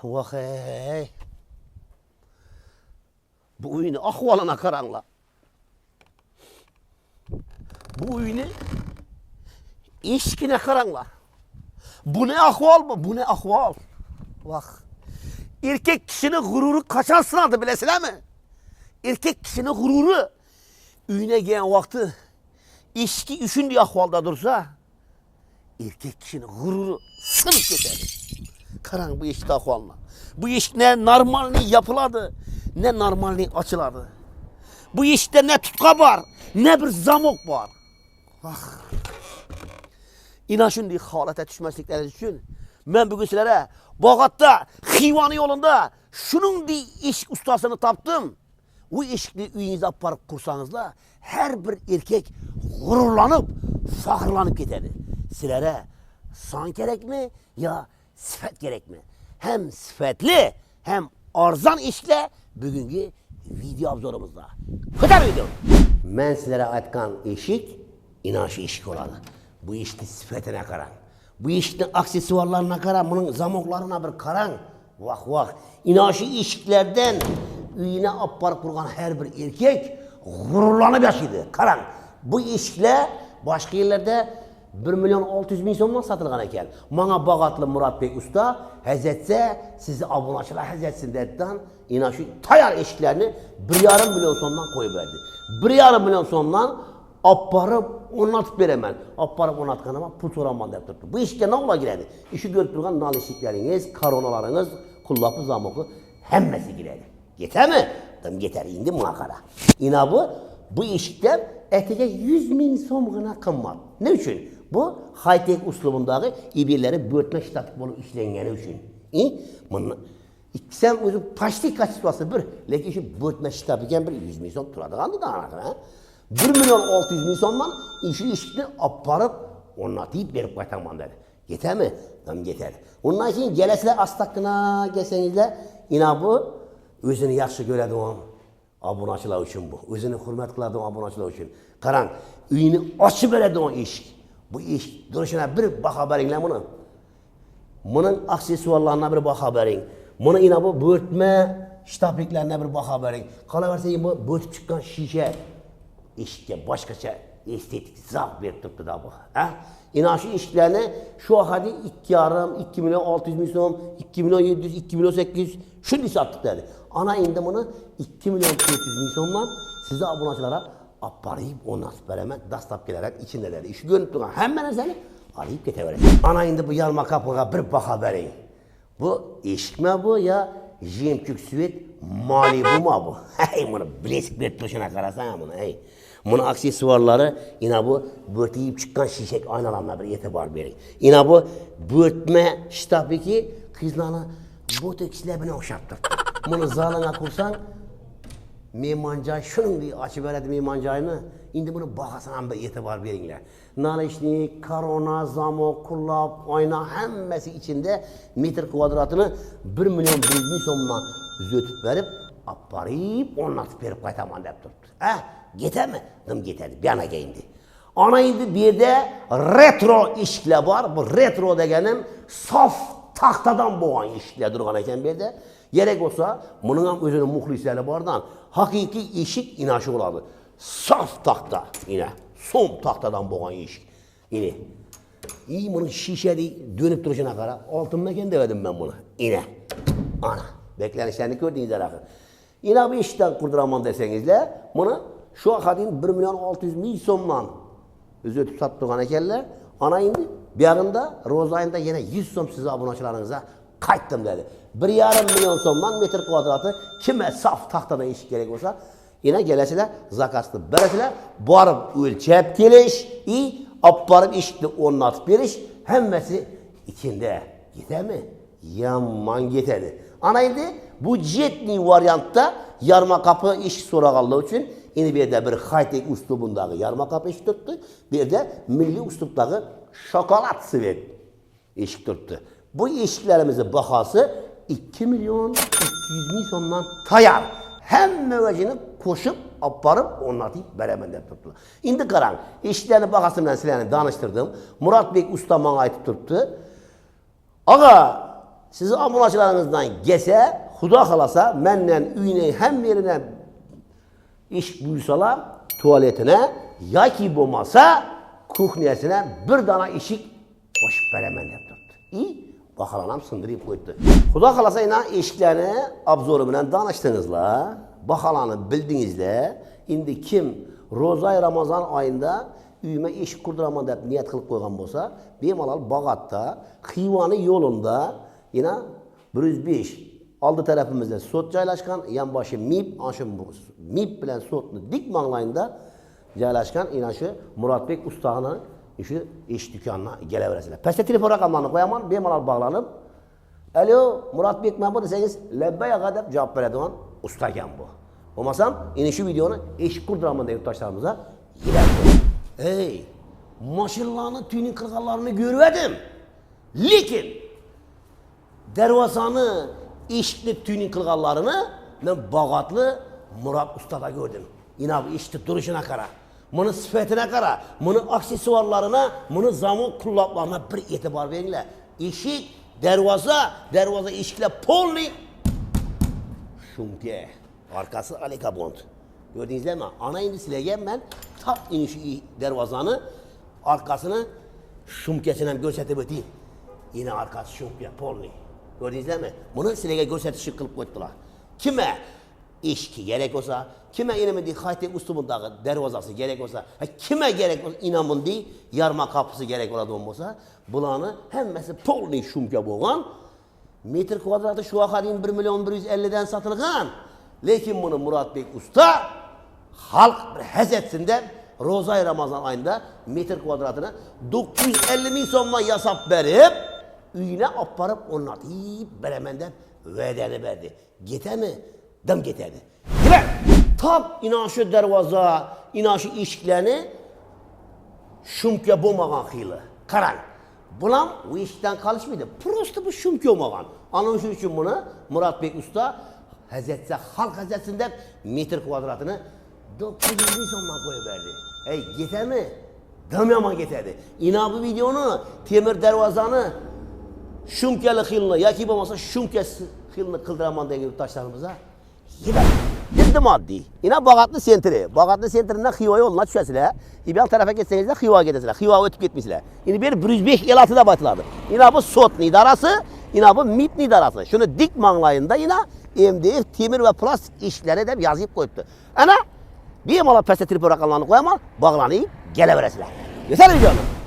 Vah ey. Bu uyni ahvalına qaranglar. Bu uyni eshigine qaranglar. Bu ne ahval bu? Bu ne ahval? Vah. Erkek kişinin gururu kaçan sınadı bilesizler mi? Erkek kişinin gururu uyine gelen vakti eşki üçündü ahvalda dursa erkek kişinin gururu sınıp gider. Karan bu eşik ahvalına. Bu eşik ne normalliği yapıladı, ne normalliği açıladı. Bu eşikte ne tutka var, ne bir zamok var. Vah. İnan şimdi halete düşmezlikleri için ben bugün sizlere Bağat'ta, Xivani yolunda şunun bir eşik ustasını taptım. Bu eşikli uyunuza aparıp kursanızla her bir erkek gururlanıp, fahrlanıp giderdi. Sizlere san gerek mi ya sıfat gerek mi? Hem sıfatlı hem arzan eşikle bugünkü video abzorumuzda. Kadar video. Ben sizlere aytkan eşik, inançlı eşik oladı. Bu eşikli sıfatına karan. Bu eşikli aksesuarlarına karan, bunun zamoklarına bir karan. Vah vah. İnançlı eşiklerden uyuna aparıp kurgan her bir erkek gururlanıp yaşaydı. Karan. Bu eşikler başka yerlerde 1.600.000 so'mdan satılgan ekan. Bana Bağatlı Murat Bey usta hazetse sizi abunachılar hazetsin dedidan ina şu tayar eşiklerini 1,5 milyon so'mdan koyup verdi. 1,5 milyon so'mdan aparıp onatıp veremen. Aparıp onatkanıma pul soraman dep turdu. Bu eşikке ne ola giredi? İşi görüp durgan nal eşikleriniz, karonalarınız, kullapı zamoku hemmesi giredi. Yeter mi? Tam yeter indi muhakara. İna bu eşikler etece 100.000 so'm gına kımmat. Ne üçün? Bu high-tech uslubundaki ibirleri böğürtme ştatik bolup işlengeni üçün. Sen özün plastik kaçısı bir, lekin işi böğürtme ştatik bir 100.000 so'm turadigandı da anakına. 1.600.000 so'mdan işi işini aparıp onatıyıp verip qaytaman dedi. Yeter mi? Tam yeter. Ondan sonra gelesizler astakına gelsenizler, ina bu özünü yaxşı görediğin abunachılar üçün bu. Özünü hürmet kıladığın abunachılar üçün. Karan, uyunu açıp verediğin eşik. Bu iş duruşuna bir baka verin bunu. Bunun aksesuarlarına bir baka verin. Bunu yine bu böğürtme ştapiklerine bir baka verin. Kalıverse bu böğürtüp çıkan şişe eşikte başkaça estetik zavk verip tuttu da bu. İnan şu eşiklerine şu hadi 2.600.000 so'm, 2.700.000, 2.800.000 şunu sattık dedi. Ana indi bunu 2.400.000 so'mdan size abunachılara aparayıp onatып veremen, dastap gelerek içindeleri. İşi görüp durgan hemen seni arayıp geteverecek. Ana indi bu yarma kapıga bir baka verin. Bu eşik mi bu ya jemçük süvet mali bu mu bu? Hey bunu bilesik verip duruşuna karasana bunu hey. Bunun aksesuarları yine bu böğürteyip çıkan şişek aynalarına bir etibar verin. Yine bu böğürtme ştabiki kızlarına botoks lebine okşaptır. Bunu zalına kursan meymancay şunun diye açıveredi meymancayını. Indi bunu bakasana bir etibar veringler. Nalişnik, karona, zamok, kullap, ayna hemmesi içinde metre kvadratını 1.100.000 so'mdan zötüp verip aparıp onatıp verip qaytaman dep turdu. Yeter mi? Dım yeterdi. Bir ana indi. Ana indi bir de retro eshiklar var. Bu retro degenim saf taxtadan boğan eshiklar durgan ekan bir de. Gerek olsa bunun ham özünün muhlisleri bardan hakiki eşik inaşı oladı. Saf taxta yine. Som taxtadan boğan eşik. Yine. İyi bunun şişeli dönüp duruşuna kara. Altın meken demedim ben bunu. Yine. Ana. Beklenişlerini gördüğünüz akı. Yine bir eşikten kurduraman desenizle bunu şu akadın 1.600.000 so'mdan özötüp sattığın ekenler. Ana indi. Bir yanında Roz ayında yine 100 so'm size abunachılarınıza qayttım dedi. 1,5 milyon so'mdan metr kvadratı kime saf taxtadan eşik gerek olsa yine gelesiler zakasını beresiler barıp ölçep geliş aparıp eşikli onatıp veriş hemmesi içinde. Yeter mi? Yaman yeterdi. Ana indi bu jetli varyantta yarma kapı iş soragallığı için yine bir de bir high-tech uslubundaki yarma kapı eşik tuttu. Bir de milli uslubdaki şokolat sıvet eşik tuttu. Bu eşiklerimizin bakası 2.200.000 so'mdan tayar. Hem müveccini koşup aparıp onatıp beremen dep tuttu. Indi karan eşiklerini bakası bilen sizlerni danıştırdım. Murat Bey usta bana aytıp turuptu. Ağa Sizi ambulansçılarınızdan gelse, Xudo xolasa, menden uyning ham yerine iş buyursalar, tuvaletine, yoki bo'lmasa, kuxnyasine bir dana eshik qo'shib beraman deb turibdi. Bahalanam sindirib qo'ydi. Xudo xolasa ina eshiklarni obzori bilan tanishdingizlar, bahalanib bildingizlar. Endi kim Ro'za Ramazon oyida uyima eshik qurdiraman deb niyat qilib qo'ygan bo'lsa, bemalol Bog'atda, Xivani yo'lida yana 105 oldi tarafimizda sot joylashgan, yonboshi MIP, o'sha MIP bilan sotni dik manglayida joylashgan ina shu Murodbek ustani shu ish do'konini kelaverasizlar. Pastda telefon raqamlarini qo'yaman, bemalol bog'lanib, "Alo, Murodbek men bu desangiz, labbay aqa" deb javob beradigan usta ekan bu. Bo'lmasam, ina shu videoni eshik qurdiraman deb yurtdoshlarimizga yiladi. Ey, mashinalarni tuning qilganlarini ko'rdim. Lekin darvozani eshikni tuning qilganlarini men Bog'atli Murod ustada ko'rdim. Ina bu eshitib turishina qara. Buni sifatine qara, buni aksessuarlarına, buni zamon qulloblarına bir e'tibor beringlar. Eshik, darvoza eshiklar polni shumka, arkasi alikabond. Gördingizmi? Ana endi sizlarga men tap inishi darvozani arkasini shumkasini ham ko'rsatib o'tayim. Yine arkasi shumka polni. Gördingizmi? Buni sizlarga ko'rsatish qilib qo'ydilar. Kime eshikka kerak bo'lsa, kime inamidi haytek ustumundagi darvozasi kerak bo'lsa, kime kerak bo'lsa inamindi yarma kapısı kerak bo'ladigan bo'lsa, bularni hammasi polni shumka bo'lgan. Metr kvadrati shu vaqtning 1.150 dan sotilgan. Lekin buni Murodbek usta xalq bir hazatsin deb Ro'za Ramazon oyida metr kvadratini 950 ming so'mdan yasab berib, uyine olib borib o'rnatib beraman deb va'dani berdi. Ketami? Dim ketadi. Demak, top inoshi darvoza, inoshi eshiklarni shumka bo'lmagan xili. Qarang. Bular bu eshikdan qolishmaydi. Prosta bu shumka bo'lmagan. Ana shuning uchun buni Murodbek usta hazatsa xalq hazatsin deb metr kvadratini 900 ming so'mdan qo'yib berdi. Ey, ketami? Dim yomon ketadi. Ina bu videoni temir darvozani shumkali xilni yoki bo'lmasa shumkasi xilni qildiraman degan yurtdoshlarimizga Yedi moddiy. Ina Bog'atli sentri. Bog'atli sentridan Xiva yo'luna tushasizlar. İbel tarafa getsangizlar Xivaga ketasizlar. Xiva o'tib ketmaysizlar. Endi bir 105 el-6 deb aytiladi. Ina bu sotni idarasi, ina bu MIPni idarasi. Shuni dik manglayında ina MDF temir va plastik eshiklari deb yozib qo'yibdi. Ana bemalol pastda telefon raqamlarini qo'yaman, bog'lanib kelaverasizlar. Yetar videoni.